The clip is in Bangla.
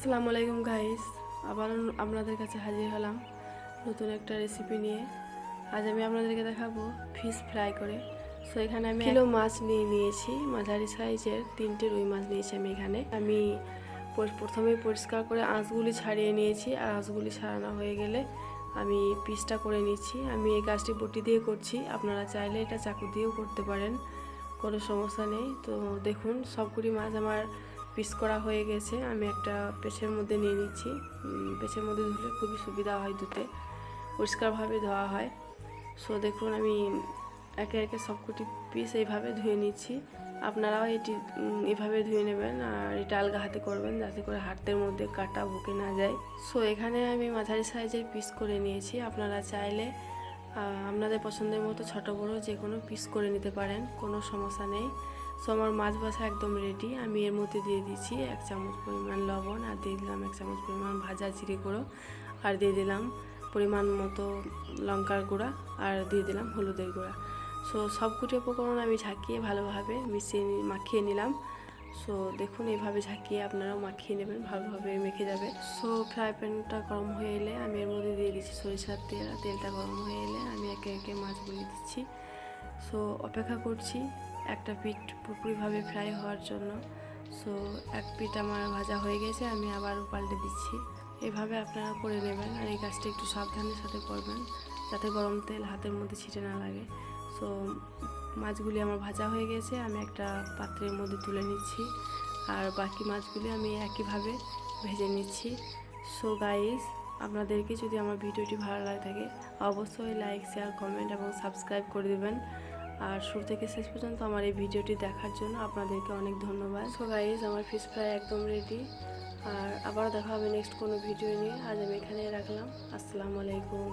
আসসালামু আলাইকুম গাইস, আবার আপনাদের কাছে হাজির হলাম নতুন একটা রেসিপি নিয়ে। আজ আমি আপনাদেরকে দেখাবো ফিশ ফ্রাই করে। সো এখানে আমি কিলো মাছ নিয়েছি, মাঝারি সাইজের 3টে রুই মাছ নিয়েছি। আমি প্রথমেই পরিষ্কার করে আঁশগুলি ছাড়িয়ে নিয়েছি, আর আঁশগুলি ছাড়ানো হয়ে গেলে আমি পিসটা করে নিচ্ছি। আমি এই কাজটি বটি দিয়ে করছি, আপনারা চাইলে এটা চাকু দিয়েও করতে পারেন, কোনো সমস্যা নেই। তো দেখুন, সবগুলি মাছ আমার পিস করা হয়ে গেছে। আমি একটা পেছের মধ্যে নিয়ে নিচ্ছি। পেছের মধ্যে ধুলে খুবই সুবিধা হয়, ধুতে পরিষ্কারভাবে ধোয়া হয়। সো দেখুন, আমি একে একে সবকটি পিস এইভাবে ধুয়ে নিচ্ছি। আপনারাও এটি এভাবে ধুয়ে নেবেন, আর এটা আলগা হাতে করবেন যাতে করে হাতের মধ্যে কাটা বুকে না যায়। সো এখানে আমি মাঝারি সাইজের পিস করে নিয়েছি। আপনারা চাইলে আপনাদের পছন্দের মতো ছোট বড় যে কোনো পিস করে নিতে পারেন, কোনো সমস্যা নেই। সো আমার মাছ ভাজা একদম রেডি। আমি এর মধ্যে দিয়ে দিচ্ছি 1 চামচ পরিমাণ লবণ, আর দিয়ে দিলাম 1 চামচ পরিমাণ ভাজা জিরে গুঁড়ো, আর দিয়ে দিলাম পরিমাণ মতো লঙ্কার গুঁড়া, আর দিয়ে দিলাম হলুদের গুঁড়া। সো সবকটি উপকরণ আমি ঝাঁকিয়ে ভালোভাবে মাখিয়ে নিলাম। সো দেখুন, এইভাবে ঝাঁকিয়ে আপনারাও মাখিয়ে নেবেন, ভালোভাবে মেখে যাবে। সো ফ্রাই প্যানটা গরম হয়ে এলে আমি এর মধ্যে দিয়ে দিচ্ছি সরিষার তেল। তেলটা গরম হয়ে এলে আমি একে একে মাছগুলি দিচ্ছি। সো অপেক্ষা করছি একটা পিঠ পুরোপুরিভাবে ফ্রাই হওয়ার জন্য। সো এক পিঠ আমার ভাজা হয়ে গেছে, আমি আবার পাল্টে দিচ্ছি। এভাবে আপনারা করে নেবেন, আর এই কাজটা একটু সাবধানের সাথে করবেন যাতে গরম তেল হাতের মধ্যে ছিটে না লাগে। সো মাছগুলি আমার ভাজা হয়ে গেছে, আমি একটা পাত্রের মধ্যে তুলে নিচ্ছি, আর বাকি মাছগুলি আমি একইভাবে ভেজে নিচ্ছি। সো গাইস, আপনাদেরকে যদি আমার ভিডিওটি ভালো লাগে থাকে অবশ্যই লাইক, শেয়ার, কমেন্ট এবং সাবস্ক্রাইব করে দেবেন। আর শুরু থেকে শেষ পর্যন্ত আমার এই ভিডিওটি দেখার জন্য আপনাদেরকে অনেক ধন্যবাদ। সো গাইস, আমার ফিশ ফ্রাই একদম রেডি, আর আবার দেখা হবে নেক্সট কোনো ভিডিও নিয়ে। আজ আমি এখানেই রাখলাম। আসসালামু আলাইকুম।